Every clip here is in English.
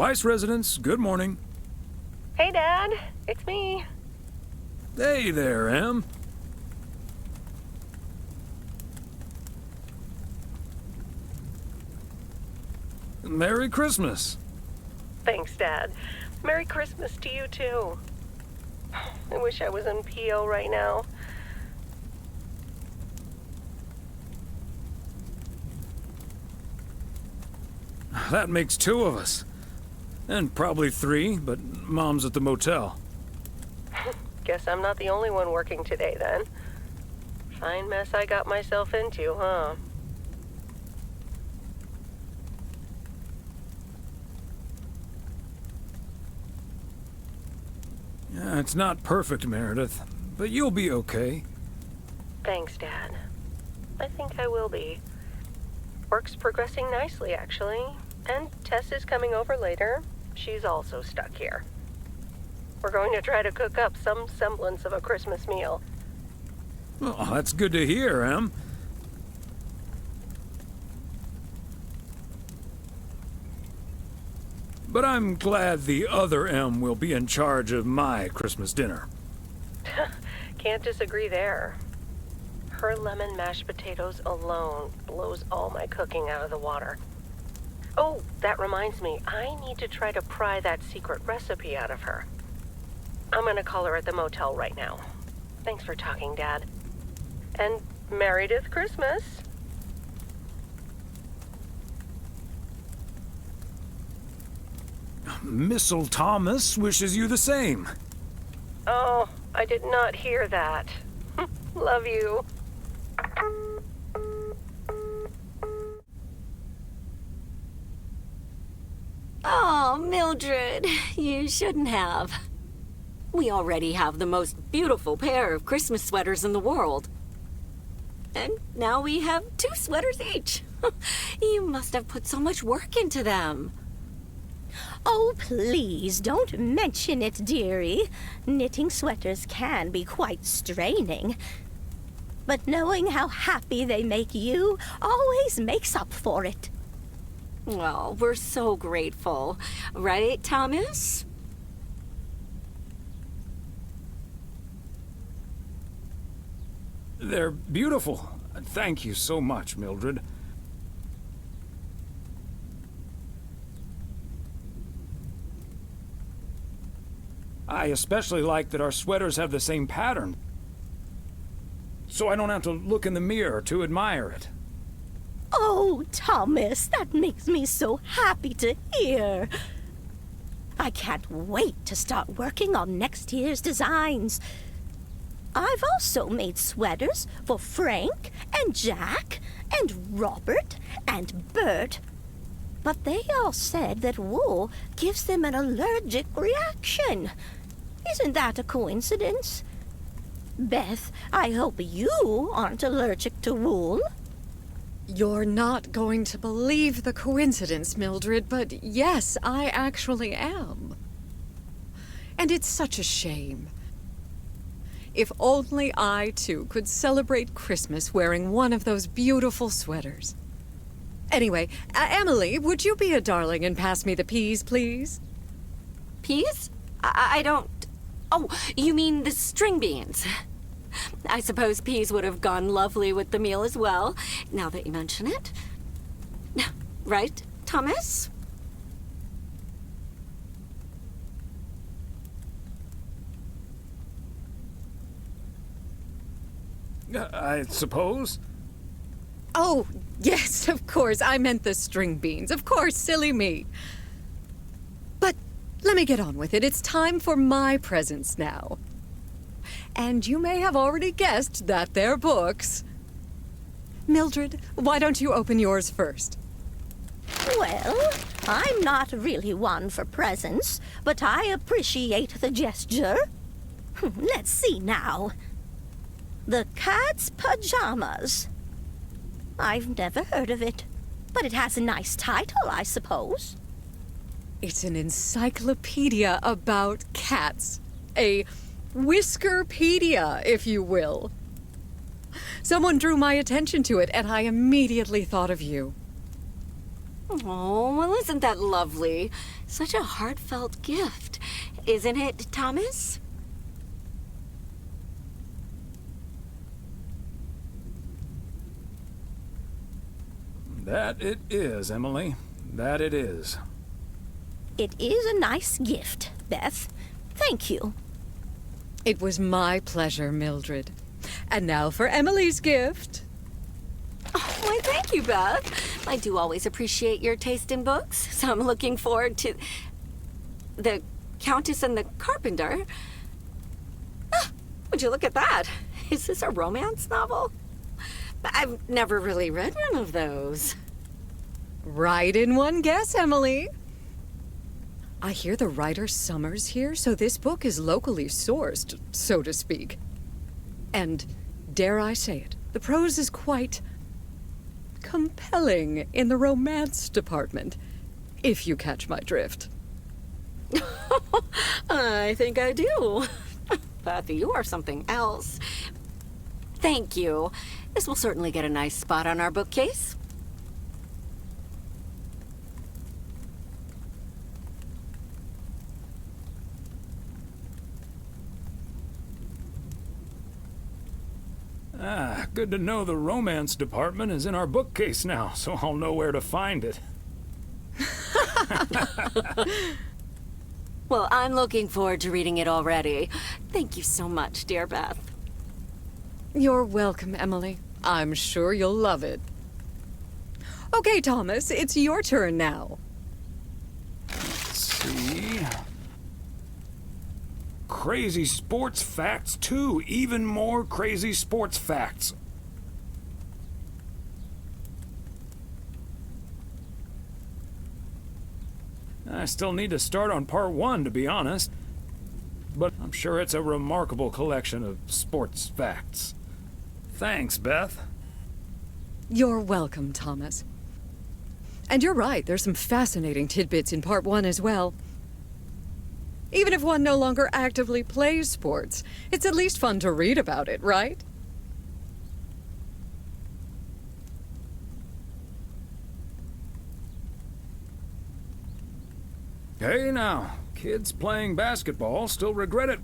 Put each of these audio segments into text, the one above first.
Weiss residence, good morning. Hey, Dad. It's me. Hey there, Em. Merry Christmas. Thanks, Dad. Merry Christmas to you, too. I wish I was in PO right now. That makes two of us. And probably three, but Mom's at the motel. Guess I'm not the only one working today, then. Fine mess I got myself into, huh? Yeah, it's not perfect, Meredith, but you'll be okay. Thanks, Dad. I think I will be. Work's progressing nicely, actually. And Tess is coming over later. She's also stuck here. We're going to try to cook up some semblance of a Christmas meal. Oh, that's good to hear, Em. But I'm glad the other Em will be in charge of my Christmas dinner. Can't disagree there. Her lemon mashed potatoes alone blows all my cooking out of the water. Oh, that reminds me, I need to try to pry that secret recipe out of her. I'm gonna call her at the motel right now. Thanks for talking, Dad. And Meredith Christmas. Missile Thomas wishes you the same. Oh, I did not hear that. Love you. Oh, Mildred, you shouldn't have. We already have the most beautiful pair of Christmas sweaters in the world. And now we have 2 sweaters each. You must have put so much work into them. Oh, please, don't mention it, dearie. Knitting sweaters can be quite straining. But knowing how happy they make you always makes up for it. Well, we're so grateful. Right, Thomas? They're beautiful. Thank you so much, Mildred. I especially like that our sweaters have the same pattern, so I don't have to look in the mirror to admire it. Oh, Thomas, that makes me so happy to hear. I can't wait to start working on next year's designs. I've also made sweaters for Frank and Jack and Robert and Bert, but they all said that wool gives them an allergic reaction. Isn't that a coincidence? Beth, I hope you aren't allergic to wool. You're not going to believe the coincidence, Mildred, but yes, I actually am. And it's such a shame. If only I, too, could celebrate Christmas wearing one of those beautiful sweaters. Anyway, Emily, would you be a darling and pass me the peas, please? Peas? I don't... Oh, you mean the string beans. I suppose peas would have gone lovely with the meal as well, now that you mention it. Right, Thomas? I suppose. Oh, yes, of course. I meant the string beans. Of course, silly me. But let me get on with it. It's time for my presents now. And you may have already guessed that they're books. Mildred, why don't you open yours first? Well, I'm not really one for presents, but I appreciate the gesture. Let's see now. The Cat's Pajamas. I've never heard of it, but it has a nice title, I suppose. It's an encyclopedia about cats. A Whiskerpedia, if you will. Someone drew my attention to it, and I immediately thought of you. Oh, well, isn't that lovely? Such a heartfelt gift. Isn't it, Thomas? That it is, Emily. That it is. It is a nice gift, Beth. Thank you. It was my pleasure, Mildred. And now for Emily's gift. Oh, why, thank you, Beth. I do always appreciate your taste in books, so I'm looking forward to The Countess and the Carpenter. Ah, would you look at that? Is this a romance novel? I've never really read one of those. Right in one guess, Emily. I hear the writer's summer's here, so this book is locally sourced, so to speak. And, dare I say it, the prose is quite compelling in the romance department, if you catch my drift. I think I do. Beth, you are something else. Thank you. This will certainly get a nice spot on our bookcase. Ah, good to know the romance department is in our bookcase now, so I'll know where to find it. Well, I'm looking forward to reading it already. Thank you so much, dear Beth. You're welcome, Emily. I'm sure you'll love it. Okay, Thomas, it's your turn now. Let's see. Crazy sports facts, too. Even more crazy sports facts. I still need to start on part 1, to be honest. But I'm sure it's a remarkable collection of sports facts. Thanks, Beth. You're welcome, Thomas. And you're right, there's some fascinating tidbits in part 1 as well. Even if one no longer actively plays sports, it's at least fun to read about it, right? Hey now, kids playing basketball still regret it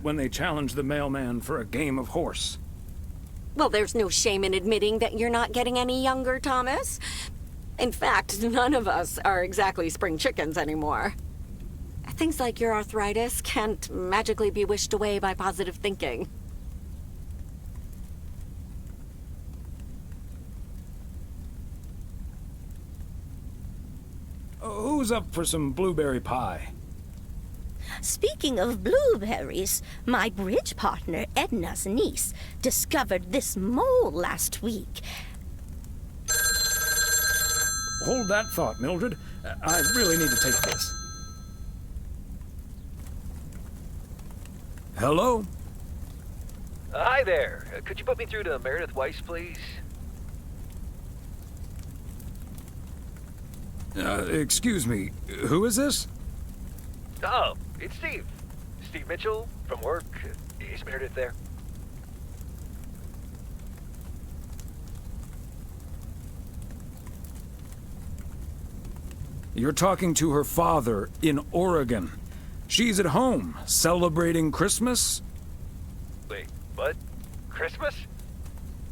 when they challenge the mailman for a game of horse. Well, there's no shame in admitting that you're not getting any younger, Thomas. In fact, none of us are exactly spring chickens anymore. Things like your arthritis can't magically be wished away by positive thinking. Who's up for some blueberry pie? Speaking of blueberries, my bridge partner, Edna's niece, discovered this mole last week. Hold that thought, Mildred. I really need to take this. Hello? Hi there. Could you put me through to Meredith Weiss, please? Excuse me. Who is this? Oh, it's Steve. Steve Mitchell from work. Is Meredith there? You're talking to her father in Oregon. She's at home, celebrating Christmas? Wait, what? Christmas?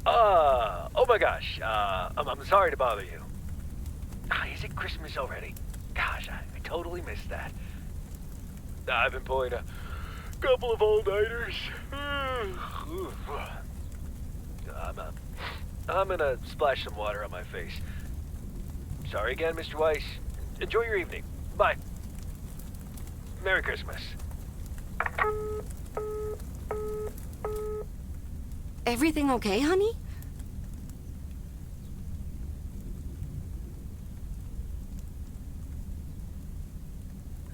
Oh my gosh. I'm sorry to bother you. Is it Christmas already? Gosh, I totally missed that. I've been pulling a couple of all-nighters. I'm gonna splash some water on my face. Sorry again, Mr. Weiss. Enjoy your evening. Bye. Merry Christmas. Everything okay, honey?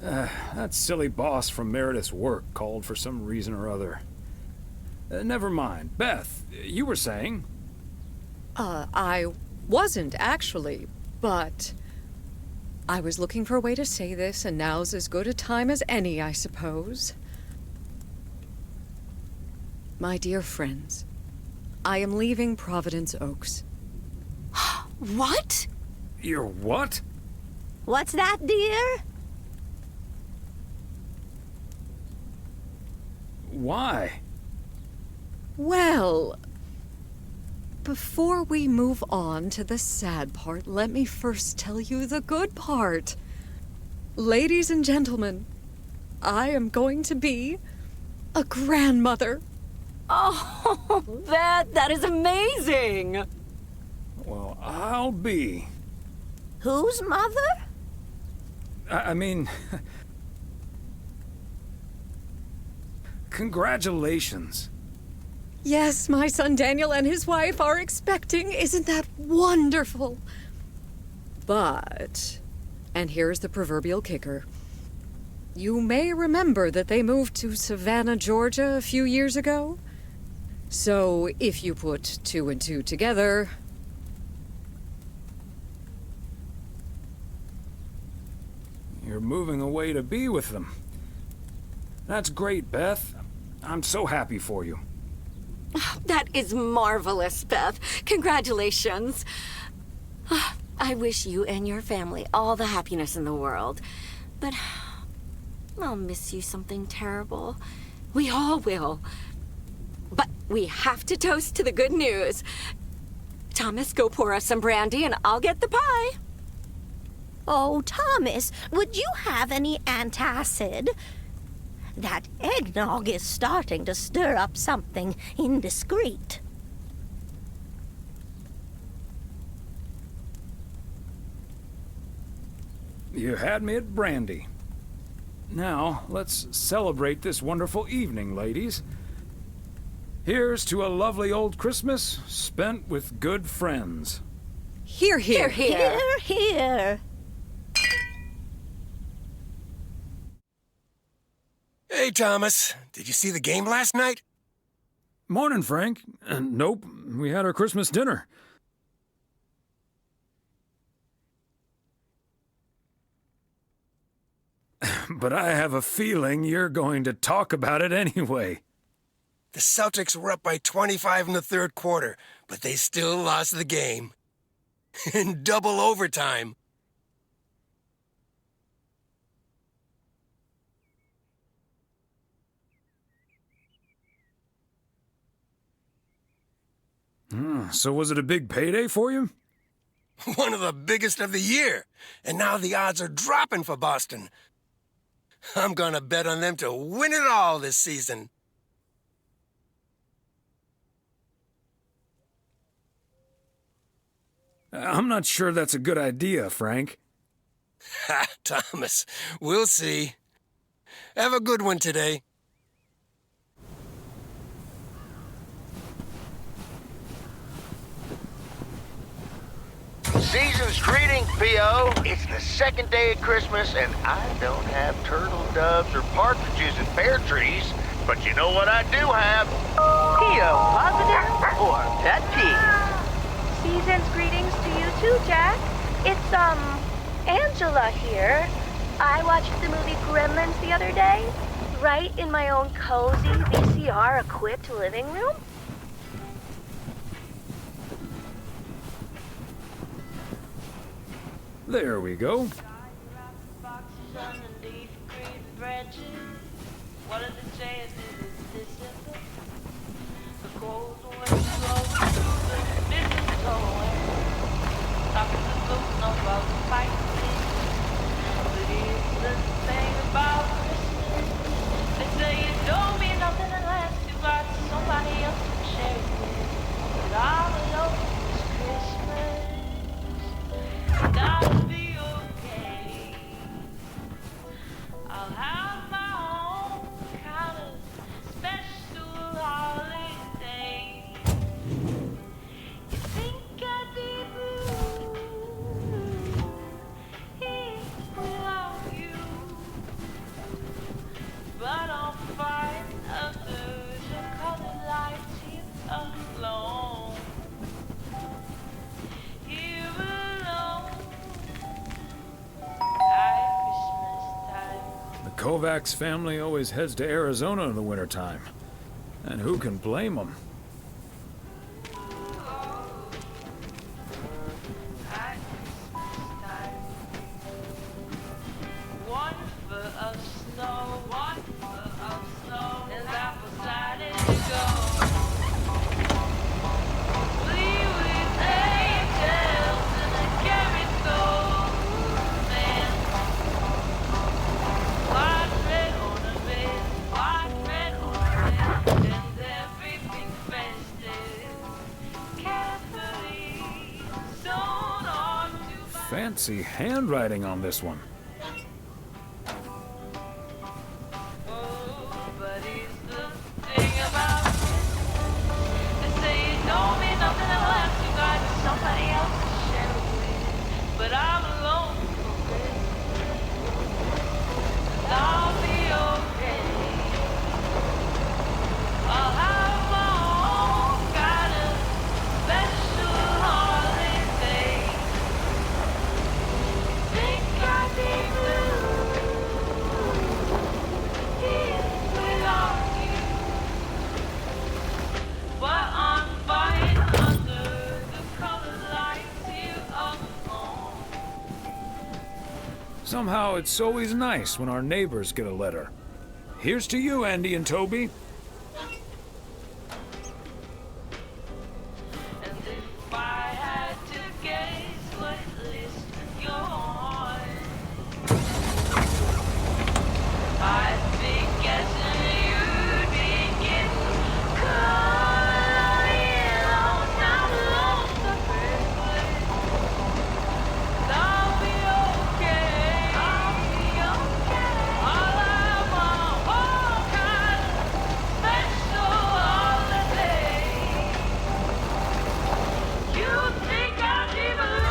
That silly boss from Meredith's work called for some reason or other. Never mind. Beth, you were saying? I wasn't actually, but I was looking for a way to say this, and now's as good a time as any, I suppose. My dear friends, I am leaving Providence Oaks. What? You're what? What's that, dear? Why? Well, before we move on to the sad part, let me first tell you the good part. Ladies and gentlemen, I am going to be a grandmother. Oh, Beth, that is amazing! Well, I'll be. Whose mother? I mean... Congratulations. Yes, my son Daniel and his wife are expecting. Isn't that wonderful? But, and here's the proverbial kicker. You may remember that they moved to Savannah, Georgia a few years ago. So, if you put 2 and 2 together... You're moving away to be with them. That's great, Beth. I'm so happy for you. That is marvelous, Beth. Congratulations. I wish you and your family all the happiness in the world. But I'll miss you something terrible. We all will. But we have to toast to the good news. Thomas, go pour us some brandy and I'll get the pie. Oh, Thomas, would you have any antacid? That eggnog is starting to stir up something indiscreet. You had me at brandy. Now, let's celebrate this wonderful evening, ladies. Here's to a lovely old Christmas spent with good friends. Hear, hear. Here. Here, here. Hey, Thomas. Did you see the game last night? Morning, Frank. Nope, we had our Christmas dinner. But I have a feeling you're going to talk about it anyway. The Celtics were up by 25 in the third quarter, but they still lost the game. In double overtime. So was it a big payday for you? One of the biggest of the year. And now the odds are dropping for Boston. I'm gonna bet on them to win it all this season. I'm not sure that's a good idea, Frank. Ha, Thomas, we'll see. Have a good one today. Season's greetings, P.O. It's the second day of Christmas, and I don't have turtle doves or partridges in pear trees. But you know what I do have? P.O. positive or pet peeve? Season's greetings to you too, Jack. It's, Angela here. I watched the movie Gremlins the other day, right in my own cozy VCR-equipped living room. There we go. What are the chances it's December? The cold wind blows through the mistletoe. Talking to folks about the fight. But here's the thing about Christmas. They say it don't mean nothing unless you got somebody else to share it with. But all alone this Christmas. Gotta be okay. I'll have my own kind of special holiday. You think I'd be blue without you, but I'll find others of colored lights here alone. Here alone at Christmas time. The Kovacs family always heads to Arizona in the wintertime. And who can blame them? At Christmas time. fancy handwriting on this one. Oh, but it's the thing about it. They say it don't mean nothing unless you got somebody else to share it with. But I'm alone for Christmas. I'll be okay. I'll have my own kind of special holiday. Think I'd be blue without you, but I'm fine under the colored lights here alone. Somehow it's always nice when our neighbors get a letter. Here's to you, Andy and Toby. And if I had to guess what list you're on, I'd be guessing you'd be getting caught in on down along the Christmas. I'll be okay. I'll be okay. I'll have my own kind of special holiday. You think I'd be blue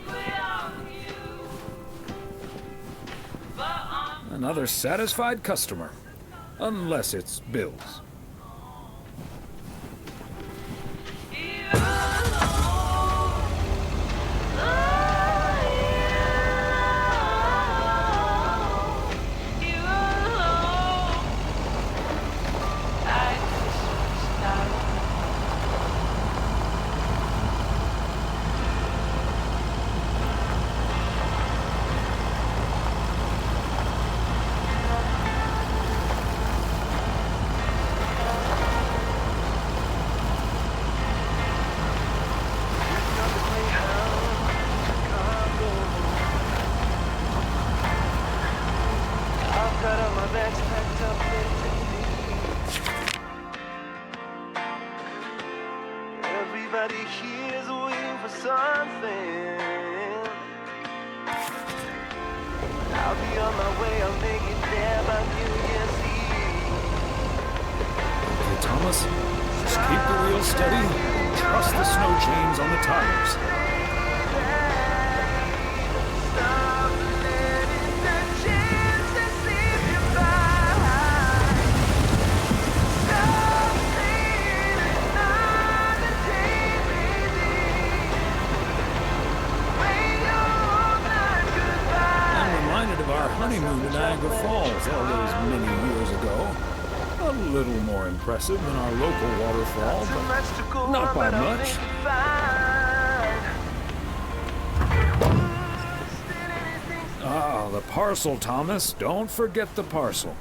without you, but I'm Another satisfied customer. Unless it's Bill's. here alone. Here alone at Christmas time. I've got all my bags packed up, ready to leave. Everybody here is waiting for something. I'll be on my way, I'll make it there by New Year's Eve. Okay, Thomas, just keep the wheel steady and trust the snow chains on the tires. Stop letting the chances slip you by. Stop saying another day, baby. When you're all not goodbye. I'm reminded of our honeymoon in Niagara Falls all those many years ago. A little more impressive than our local waterfall, Too but much to go not on, by but I'll much. make it fine. Still anything's Ah, the parcel, Thomas. Don't forget the parcel.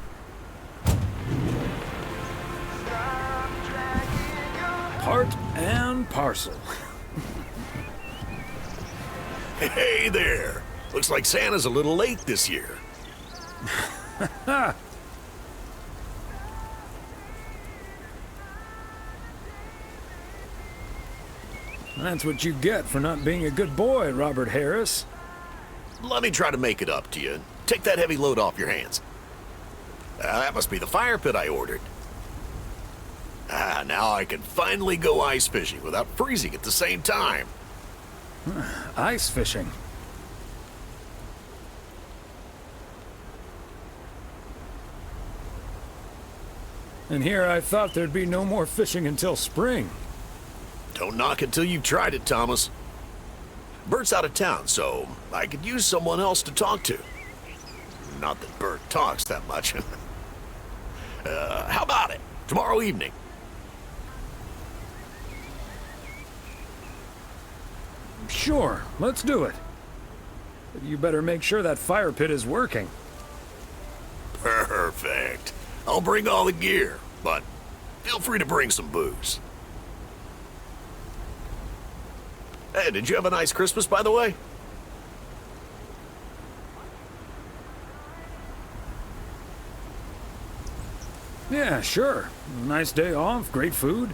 Part and parcel. Hey there! Looks like Santa's a little late this year. That's what you get for not being a good boy, Robert Harris. Let me try to make it up to you. Take that heavy load off your hands. That must be the fire pit I ordered. Now I can finally go ice fishing without freezing at the same time. Ice fishing. And here I thought there'd be no more fishing until spring. Don't knock it till you've tried it, Thomas. Bert's out of town, so I could use someone else to talk to. Not that Bert talks that much. How about it? Tomorrow evening. Sure, let's do it. But you better make sure that fire pit is working. Perfect. I'll bring all the gear, but feel free to bring some booze. Hey, did you have a nice Christmas, by the way? Yeah, sure. Nice day off, great food.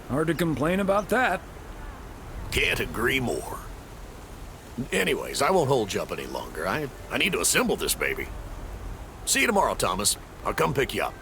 Hard to complain about that. Can't agree more. Anyways, I won't hold you up any longer. I need to assemble this baby. See you tomorrow, Thomas. I'll come pick you up.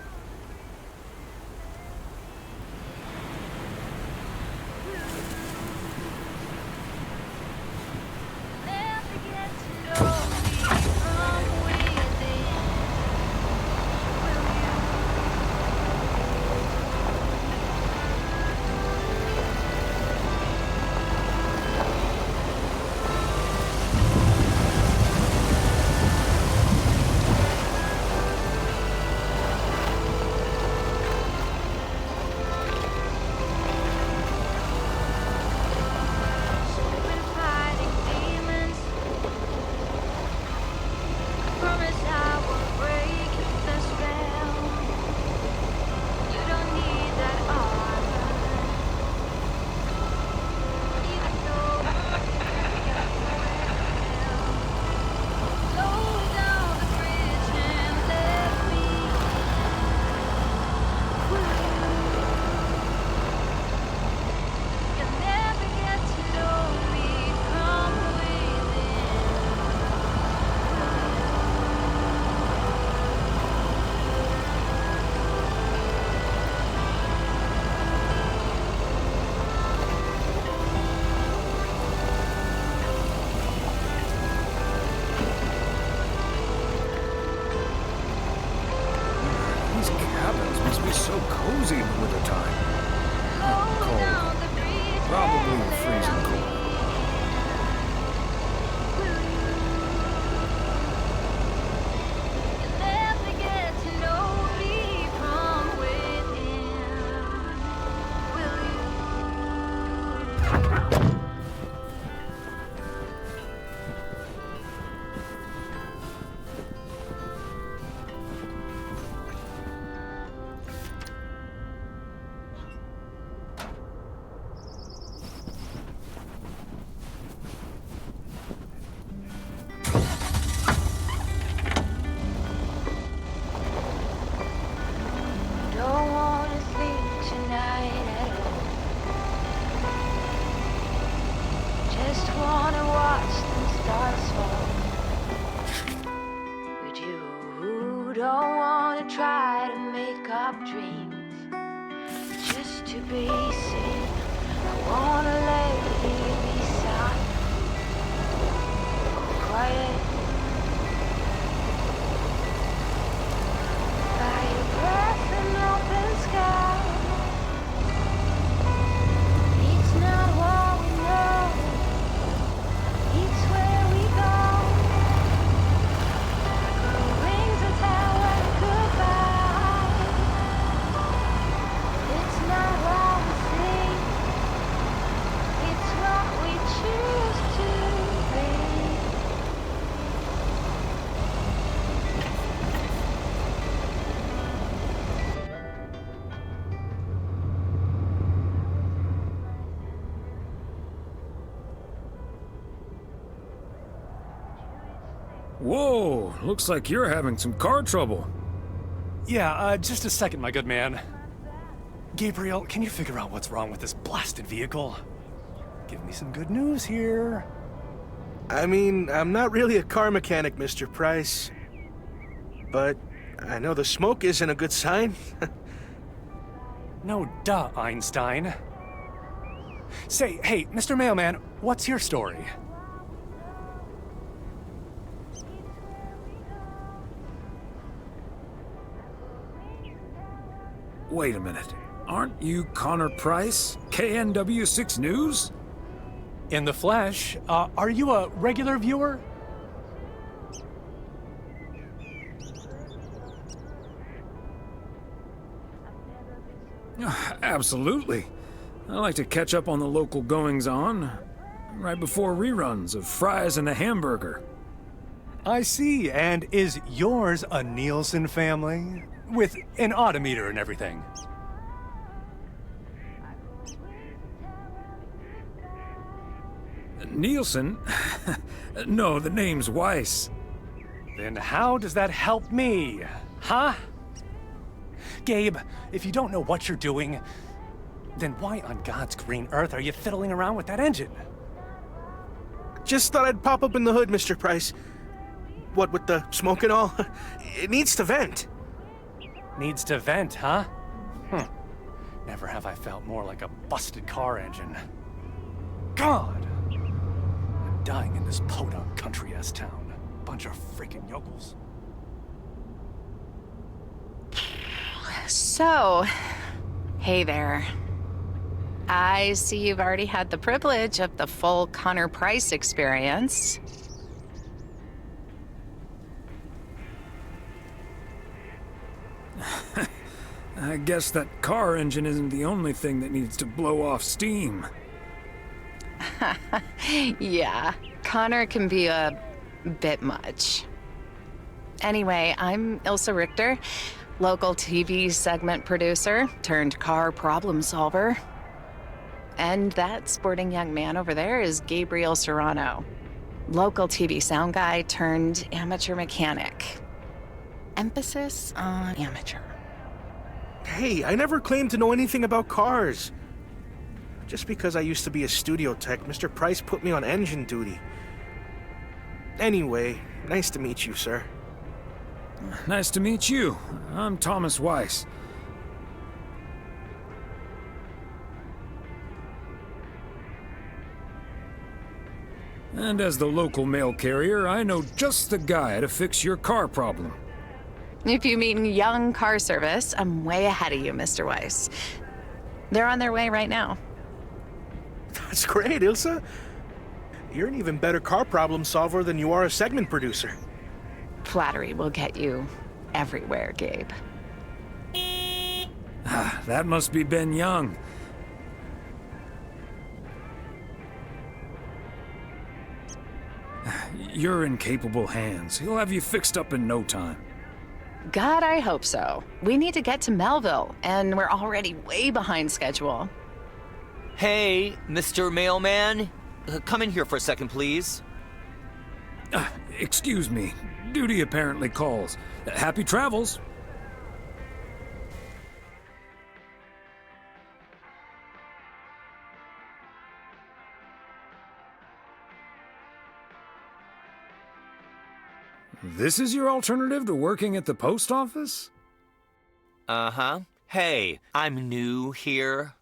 Whoa, looks like you're having some car trouble. Yeah, just a second, my good man. Gabriel, can you figure out what's wrong with this blasted vehicle? Give me some good news here. I mean, I'm not really a car mechanic, Mr. Price. But I know the smoke isn't a good sign. No duh, Einstein. Say, hey, Mr. Mailman, what's your story? Wait a minute. Aren't you Connor Price, KNW6 News? In the flesh. Are you a regular viewer? Absolutely. I like to catch up on the local goings-on right before reruns of Fries and a Hamburger. I see. And is yours a Nielsen family? With an odometer and everything? Nielsen? No, the name's Weiss. Then how does that help me? Huh? Gabe, if you don't know what you're doing, Then why on God's green earth are you fiddling around with that engine? Just thought I'd pop up in the hood, Mr. Price. What with the smoke and all? It needs to vent. Needs to vent, huh? Never have I felt more like a busted car engine. God! I'm dying in this podunk country-ass town. Bunch of freaking yokels. So, hey there. I see you've already had the privilege of the full Connor Price experience. I guess that car engine isn't the only thing that needs to blow off steam. Yeah, Connor can be a bit much. Anyway, I'm Ilsa Richter, local TV segment producer turned car problem solver. And that sporting young man over there is Gabriel Serrano, local TV sound guy turned amateur mechanic. Emphasis on amateur. Hey, I never claimed to know anything about cars. Just because I used to be a studio tech, Mr. Price put me on engine duty. Anyway, nice to meet you, sir. Nice to meet you. I'm Thomas Weiss. And as the local mail carrier, I know just the guy to fix your car problem. If you mean young car service, I'm way ahead of you, Mr. Weiss. They're on their way right now. That's great, Ilsa. You're an even better car problem solver than you are a segment producer. Flattery will get you everywhere, Gabe. That must be Ben Young. You're in capable hands. He'll have you fixed up in no time. God, I hope so. We need to get to Melville, and we're already way behind schedule. Hey, Mr. Mailman. Come in here for a second, please. Excuse me. Duty apparently calls. Happy travels. This is your alternative to working at the post office? Uh-huh. Hey, I'm new here.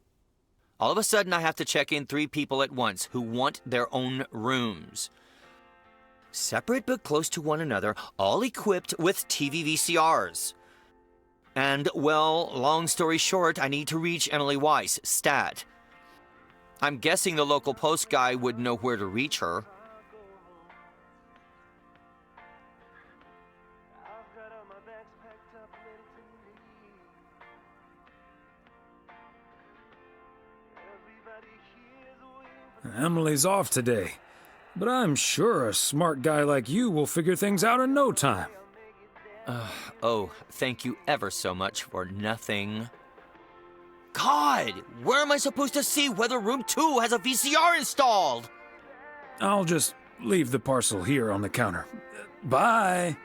All of a sudden, I have to check in 3 people at once who want their own rooms. Separate but close to one another, all equipped with TV VCRs. And, well, long story short, I need to reach Emily Weiss, stat. I'm guessing the local post guy would know where to reach her. Emily's off today, but I'm sure a smart guy like you will figure things out in no time. Oh, thank you ever so much for nothing. God, where am I supposed to see whether room 2 has a VCR installed? I'll just leave the parcel here on the counter. Bye.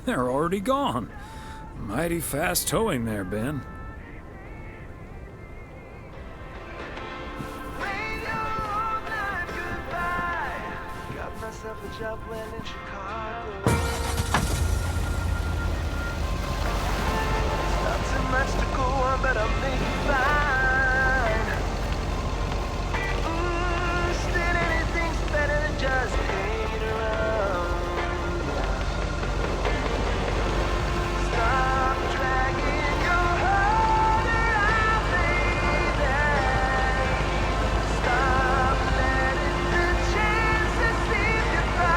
They're already gone. Mighty fast towing there, Ben. Job well in Chicago. It's not too much to go on, but I'll make it fine. Still anything's better than just hanging around. Stop dragging your heart around, baby. Stop letting the chances slip you by.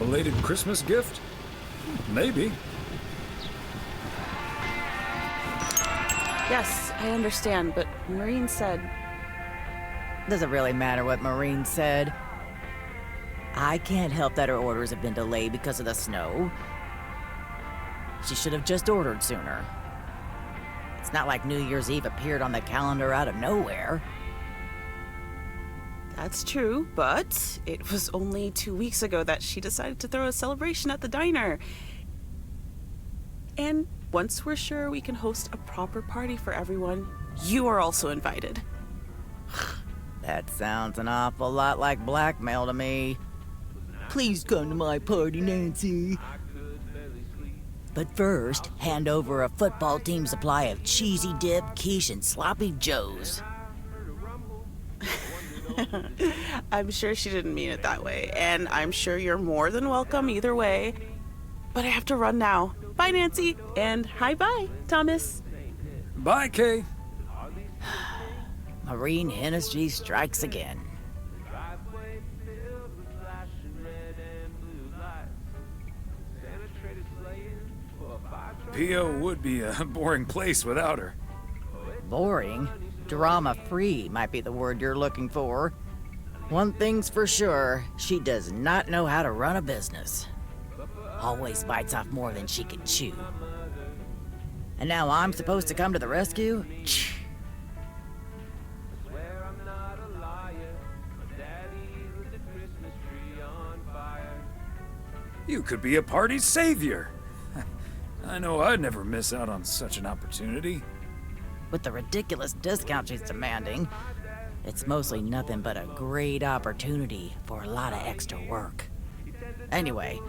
belated Christmas gift? Maybe. Yes, I understand, but Maureen said... Does it really matter what Maureen said? I can't help that her orders have been delayed because of the snow. She should have just ordered sooner. It's not like New Year's Eve appeared on the calendar out of nowhere. That's true, but it was only 2 weeks ago that she decided to throw a celebration at the diner. And once we're sure we can host a proper party for everyone, you are also invited. That sounds an awful lot like blackmail to me. Please come to my party, Nancy. But first, hand over a football team supply of cheesy dip, quiche, and sloppy joes. I'm sure she didn't mean it that way, and I'm sure you're more than welcome either way. But I have to run now. Bye, Nancy, and hi-bye, Thomas. Bye, Kay. Maureen Hennessy strikes again. P.O. would be a boring place without her. Boring? Drama-free might be the word you're looking for. One thing's for sure, she does not know how to run a business. Always bites off more than she can chew. And now I'm supposed to come to the rescue? You could be a party savior. I know I'd never miss out on such an opportunity. With the ridiculous discount she's demanding, it's mostly nothing but a great opportunity for a lot of extra work. Anyway,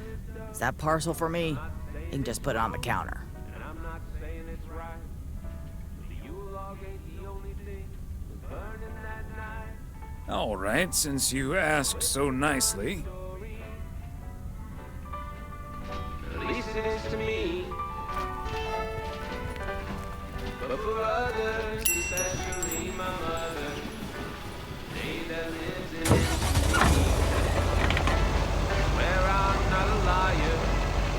is that parcel for me? You can just put it on the counter. All right, since you asked so nicely. At least it is to me. But for others, especially my mother, they that lives in me. Where I'm not a liar,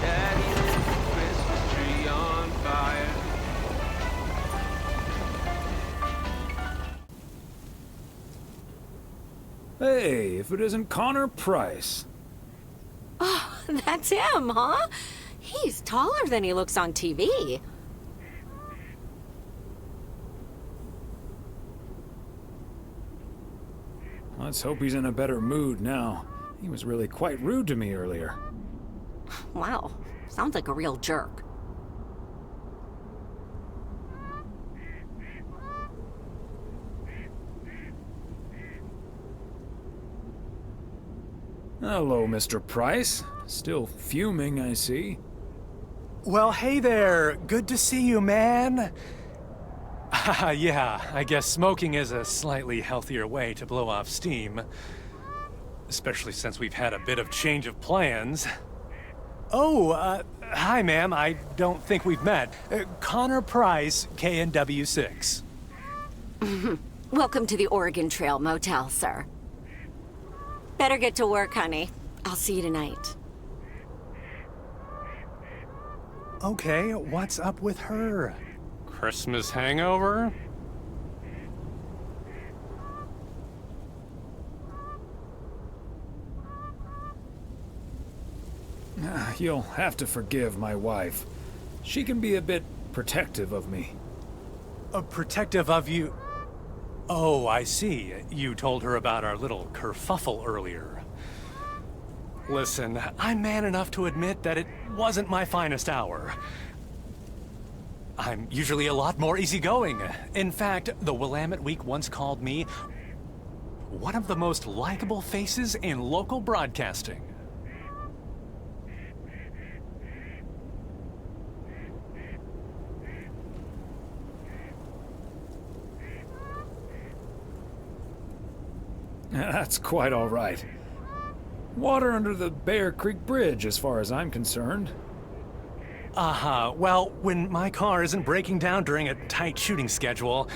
Daddy lit the Christmas tree on fire. Hey, if it isn't Connor Price. Oh, that's him, huh? He's taller than he looks on TV. Let's hope he's in a better mood now. He was really quite rude to me earlier. Wow, sounds like a real jerk. Hello, Mr. Price. Still fuming, I see. Well, hey there. Good to see you, man. Yeah, I guess smoking is a slightly healthier way to blow off steam. Especially since we've had a bit of change of plans. Oh, hi, ma'am. I don't think we've met. Connor Price, KNW6. Welcome to the Oregon Trail Motel, sir. Better get to work, honey. I'll see you tonight. Okay, what's up with her? Christmas hangover? You'll have to forgive my wife. She can be a bit protective of me. Protective of you? Oh, I see. You told her about our little kerfuffle earlier. Listen, I'm man enough to admit that it wasn't my finest hour. I'm usually a lot more easygoing. In fact, the Willamette Week once called me one of the most likable faces in local broadcasting. That's quite all right. Water under the Bear Creek Bridge, as far as I'm concerned. Well, when my car isn't breaking down during a tight shooting schedule,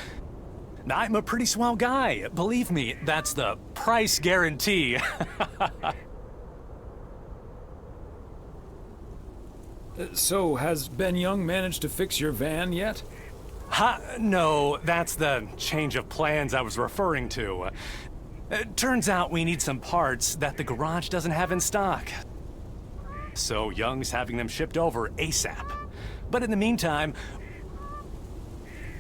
I'm a pretty swell guy. Believe me, that's the price guarantee. So, has Ben Young managed to fix your van yet? No, that's the change of plans I was referring to. Turns out we need some parts that the garage doesn't have in stock. So Young's having them shipped over ASAP. But in the meantime,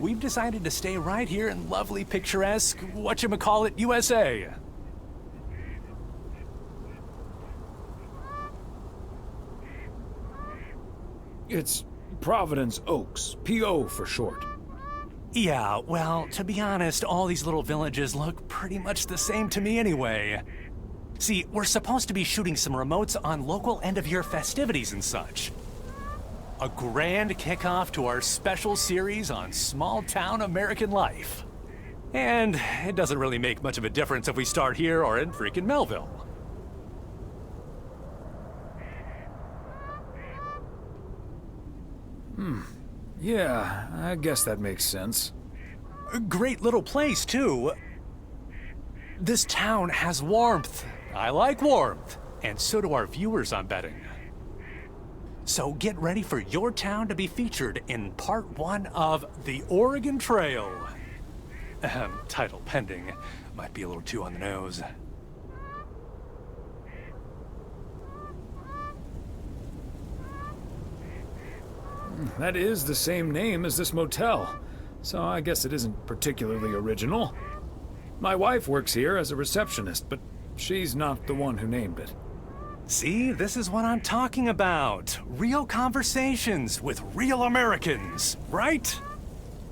we've decided to stay right here in lovely, picturesque, whatchamacallit, USA. It's Providence Oaks, P.O. for short. Yeah, well, to be honest, all these little villages look pretty much the same to me anyway. See, we're supposed to be shooting some remotes on local end-of-year festivities and such. A grand kickoff to our special series on small-town American life. And it doesn't really make much of a difference if we start here or in freaking Melville. Yeah, I guess that makes sense. A great little place, too. This town has warmth. I like warmth. And so do our viewers, I'm betting. So get ready for your town to be featured in part 1 of The Oregon Trail. Title pending. Might be a little too on the nose. That is the same name as this motel, so I guess it isn't particularly original. My wife works here as a receptionist, but she's not the one who named it. See, this is what I'm talking about. Real conversations with real Americans, right?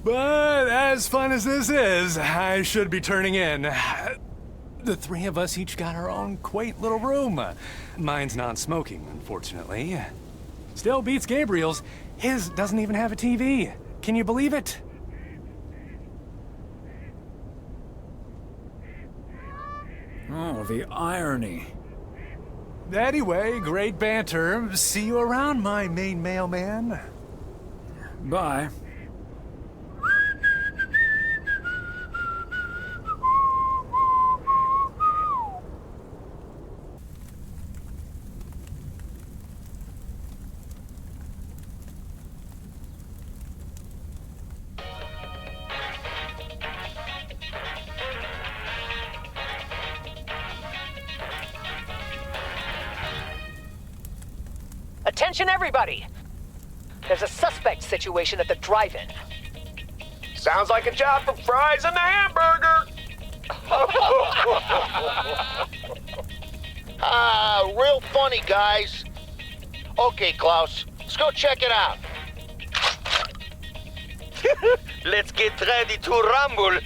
But as fun as this is, I should be turning in. The three of us each got our own quaint little room. Mine's non-smoking, unfortunately. Still beats Gabriel's. His doesn't even have a TV. Can you believe it? Oh, the irony. Anyway, great banter. See you around, my main mailman. Bye. Attention everybody! There's a suspect situation at the drive-in. Sounds like a job for fries and the hamburger! Real funny, guys. Okay, Klaus, let's go check it out. Let's get ready to rumble.